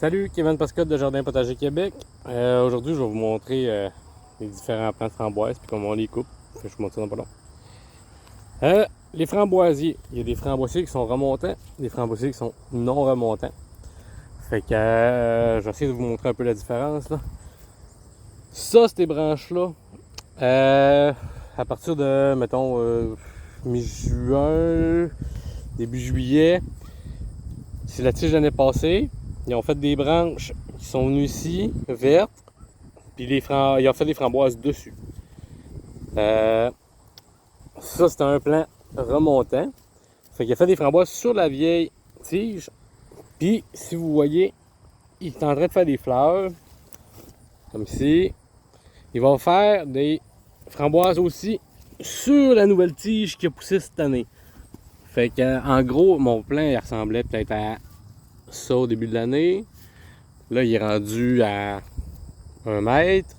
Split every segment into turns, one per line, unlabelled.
Salut, Kevin Pascotte de Jardin Potager Québec. Aujourd'hui, je vais vous montrer les différents plants de framboises et comment on les coupe. Je vous montre ça dans pas long. Les framboisiers, il y a des framboisiers qui sont remontants, des framboisiers qui sont non remontants. Fait que je vais essayer de vous montrer un peu la différence là. Ça, ces branches-là, à partir de, mettons, mi-juin, début juillet, c'est la tige de l'année passée. Ils ont fait des branches qui sont venues ici, vertes, puis ils ont fait des framboises dessus. Ça, c'est un plant remontant. Fait qu'il a fait des framboises sur la vieille tige. Puis, si vous voyez, il est en train de faire des fleurs, comme ici. Il va faire des framboises aussi sur la nouvelle tige qui a poussé cette année. Fait que, en gros, mon plant, il ressemblait peut-être à ça au début de l'année. Là, il est rendu à 1 mètre.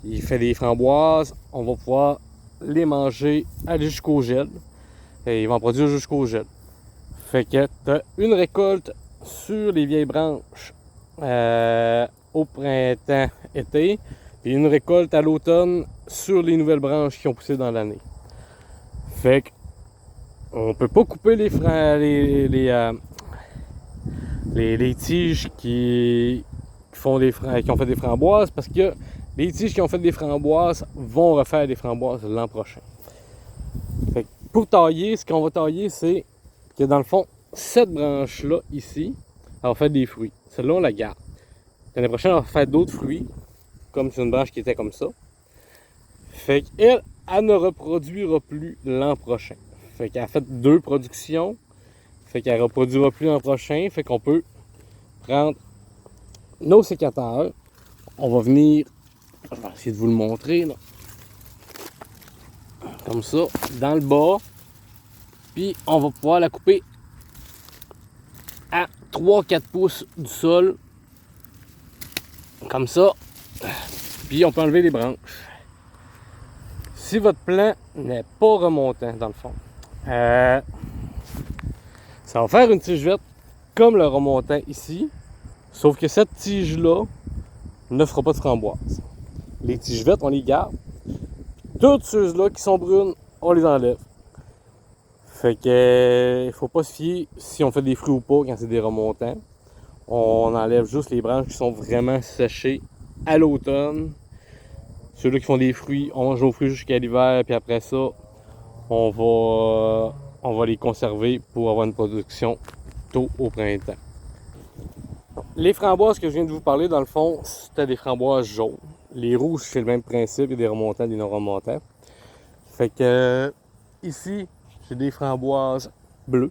Il fait des framboises. On va pouvoir les manger, aller jusqu'au gel. Et il va en produire jusqu'au gel. Fait que tu as une récolte sur les vieilles branches au printemps-été. Puis une récolte à l'automne sur les nouvelles branches qui ont poussé dans l'année. Fait que on peut pas couper les tiges qui ont fait des framboises parce que les tiges qui ont fait des framboises vont refaire des framboises l'an prochain. Fait que pour tailler, ce qu'on va tailler, c'est que dans le fond, cette branche-là, ici, elle va faire des fruits. Celle-là, on la garde. L'année prochaine, on va faire d'autres fruits, comme c'est une branche qui était comme ça. Fait qu'elle, elle ne reproduira plus l'an prochain. Fait qu'elle a fait 2 productions. Fait qu'elle ne reproduira plus l'an prochain. Fait qu'on peut prendre nos sécateurs. On va venir, je vais essayer de vous le montrer, là. Comme ça, dans le bas. Puis on va pouvoir la couper à 3-4 pouces du sol. Comme ça. Puis on peut enlever les branches. Si votre plant n'est pas remontant, dans le fond, ça va faire une tige verte comme le remontant ici. Sauf que cette tige-là ne fera pas de framboise. Les tiges vertes, on les garde. Toutes ceux-là qui sont brunes, on les enlève. Fait que il faut pas se fier si on fait des fruits ou pas quand c'est des remontants. On enlève juste les branches qui sont vraiment séchées à l'automne. Ceux-là qui font des fruits, on mange nos fruits jusqu'à l'hiver, puis après ça, on va les conserver pour avoir une production tôt au printemps. Les framboises que je viens de vous parler, dans le fond, c'était des framboises jaunes. Les rouges, c'est le même principe, il y a des remontants, des non-remontants. Fait que ici, j'ai des framboises bleues.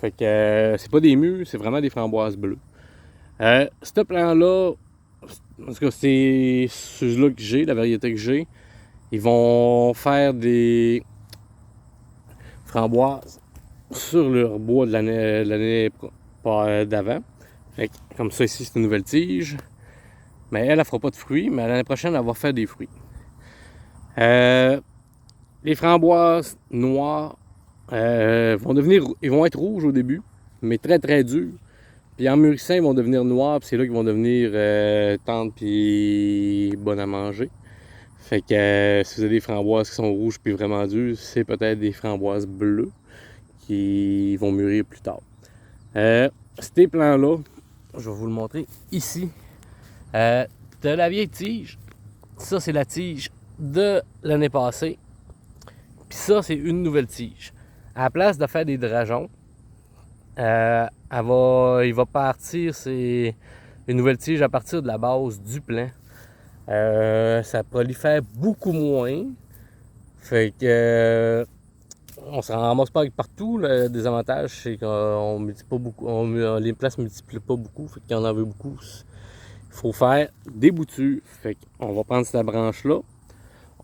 Fait que c'est pas des mûres, c'est vraiment des framboises bleues. Ce plan-là, en tout cas, c'est ceux-là que j'ai, la variété que j'ai. Ils vont faire des framboises sur leur bois de l'année d'avant. Fait que, comme ça, ici, c'est une nouvelle tige. Mais elle ne fera pas de fruits, mais l'année prochaine, elle va faire des fruits. Les framboises noires ils vont être rouges au début, mais très très durs. Puis en mûrissant, ils vont devenir noirs, puis c'est là qu'ils vont devenir tendres puis bonnes à manger. Fait que si vous avez des framboises qui sont rouges puis vraiment dures, c'est peut-être des framboises bleues qui vont mûrir plus tard. Ces plants-là, je vais vous le montrer ici. De la vieille tige, ça c'est la tige de l'année passée. Puis ça, c'est une nouvelle tige. À la place de faire des drageons, il va partir, c'est une nouvelle tige à partir de la base du plant. Ça prolifère beaucoup moins. Fait que on se ramasse pas partout. Le désavantage, c'est qu'on multiplie pas beaucoup. Les places ne multiplient pas beaucoup. Fait qu'il y en avait beaucoup. Il faut faire des boutures. Fait qu'on va prendre cette branche-là.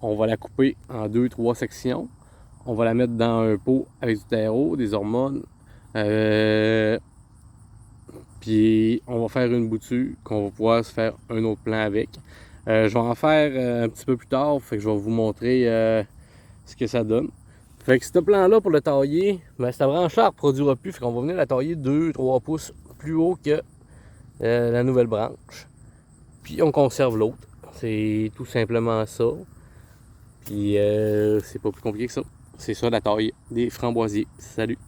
On va la couper en 2-3 sections. On va la mettre dans un pot avec du terreau, des hormones. Puis on va faire une bouture qu'on va pouvoir se faire un autre plant avec. Je vais en faire un petit peu plus tard. Fait que je vais vous montrer ce que ça donne. Fait que ce plan-là, pour le tailler, ben, cette branche-là ne reproduira plus. Fait qu'on va venir la tailler 2-3 pouces plus haut que la nouvelle branche. Puis on conserve l'autre. C'est tout simplement ça. Puis c'est pas plus compliqué que ça. C'est ça la taille des framboisiers. Salut!